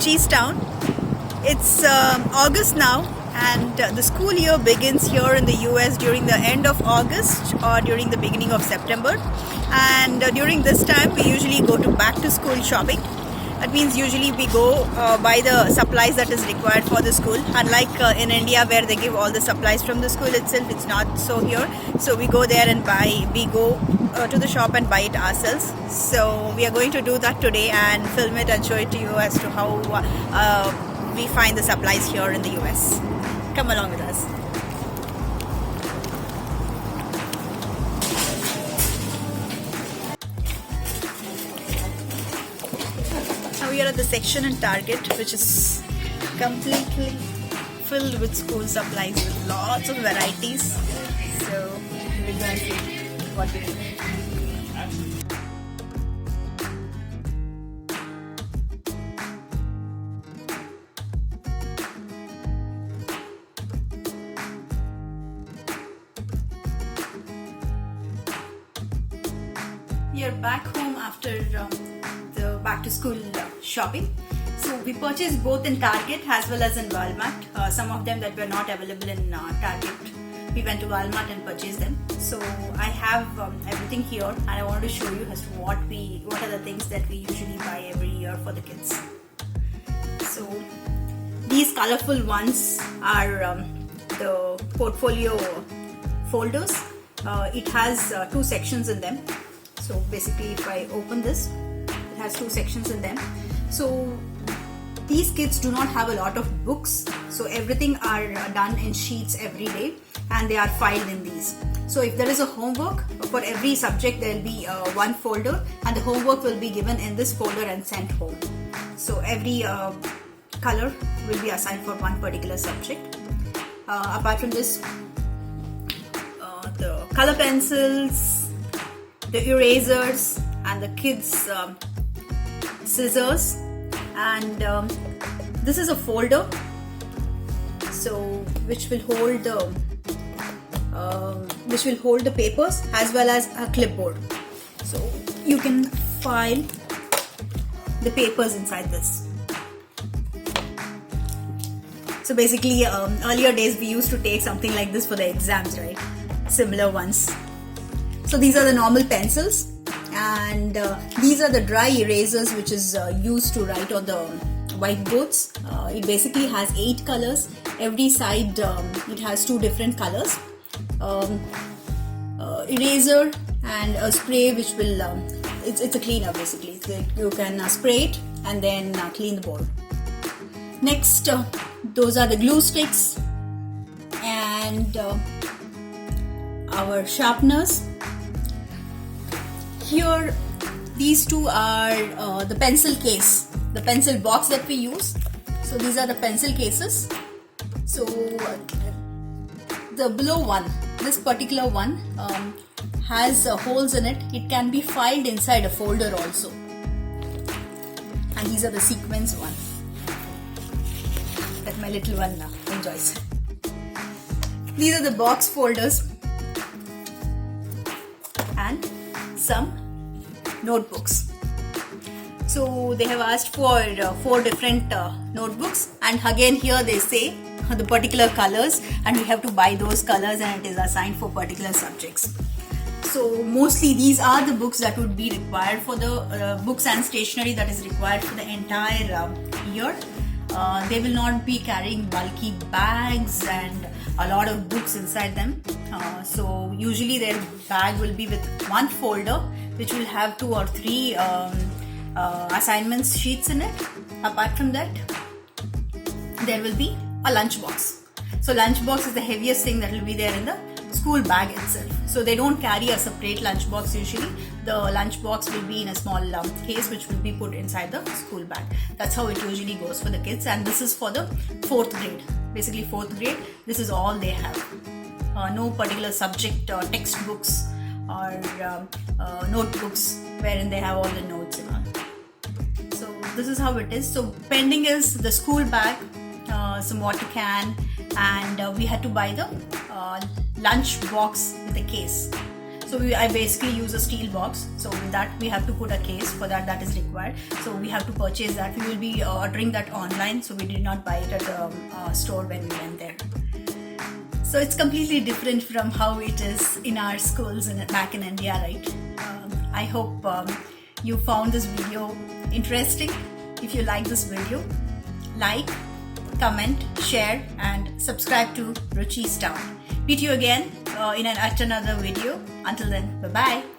Roochis town. It's August now, and the school year begins here in the US during the end of August or during the beginning of September. And during this time, we usually go to back to school shopping. That means usually we go buy the supplies that is required for the school. Unlike in India where they give all the supplies from the school itself, it's not so here. So we go there and buy. We go to the shop and buy it ourselves. So we are going to do that today and film it and show it to you as to how we find the supplies here in the US. Come along with us. Now we are at the section in Target, which is completely filled with school supplies with lots of varieties. So we're going to see what we need. We are back home after the back to school shopping. So we purchased both in Target as well as in Walmart. Some of them that were not available in Target, we went to Walmart and purchased them. So I have everything here, and I want to show you as to what are the things that we usually buy every year for the kids. So these colorful ones are the portfolio folders. It has two sections in them. So basically, if I open this, it has two sections in them. So these kids do not have a lot of books, so everything are done in sheets every day, and they are filed in these. So if there is a homework for every subject, there will be one folder, and the homework will be given in this folder and sent home. So every color will be assigned for one particular subject. Apart from this, the color pencils, the erasers, and the kids scissors, and this is a folder, so which will hold the papers as well as a clipboard, so you can file the papers inside this. So basically, earlier days we used to take something like this for the exams, right? Similar ones. So these are the normal pencils, and these are the dry erasers which is used to write on the whiteboards. It basically has 8 colors. Every side it has 2 different colors. Eraser and a spray which will it's a cleaner basically. You can spray it and then clean the board. Next, those are the glue sticks and our sharpeners. Here, these two are the pencil case, the pencil box that we use. So these are the pencil cases. So the below one, this particular one has holes in it. It can be filed inside a folder also. And these are the sequence one that my little one enjoys. These are the box folders and some notebooks. So they have asked for 4 different notebooks, and again here they say the particular colors, and we have to buy those colors, and it is assigned for particular subjects. So mostly these are the books that would be required for the books and stationery that is required for the entire year. They will not be carrying bulky bags and a lot of books inside them. So usually their bag will be with one folder which will have 2 or 3 assignments sheets in it. Apart from that, there will be a lunch box. So lunch box is the heaviest thing that will be there in the school bag itself. So they don't carry a separate lunch box usually. The lunch box will be in a small case which will be put inside the school bag. That's how it usually goes for the kids, and this is for the 4th grade. Basically 4th grade, this is all they have. No particular subject or textbooks or notebooks wherein they have all the notes and all. So this is how it is. So pending is the school bag, some water can, and we had to buy the lunch box with a case. So I basically use a steel box. So with that we have to put a case. For that is required. So we have to purchase that. We will be ordering that online. So we did not buy it at the store when we went there. So it's completely different from how it is in our schools back in India, right? I hope you found this video interesting. If you like this video, like, comment, share and subscribe to Roochis Town. Meet you again at another video. Until then, bye-bye.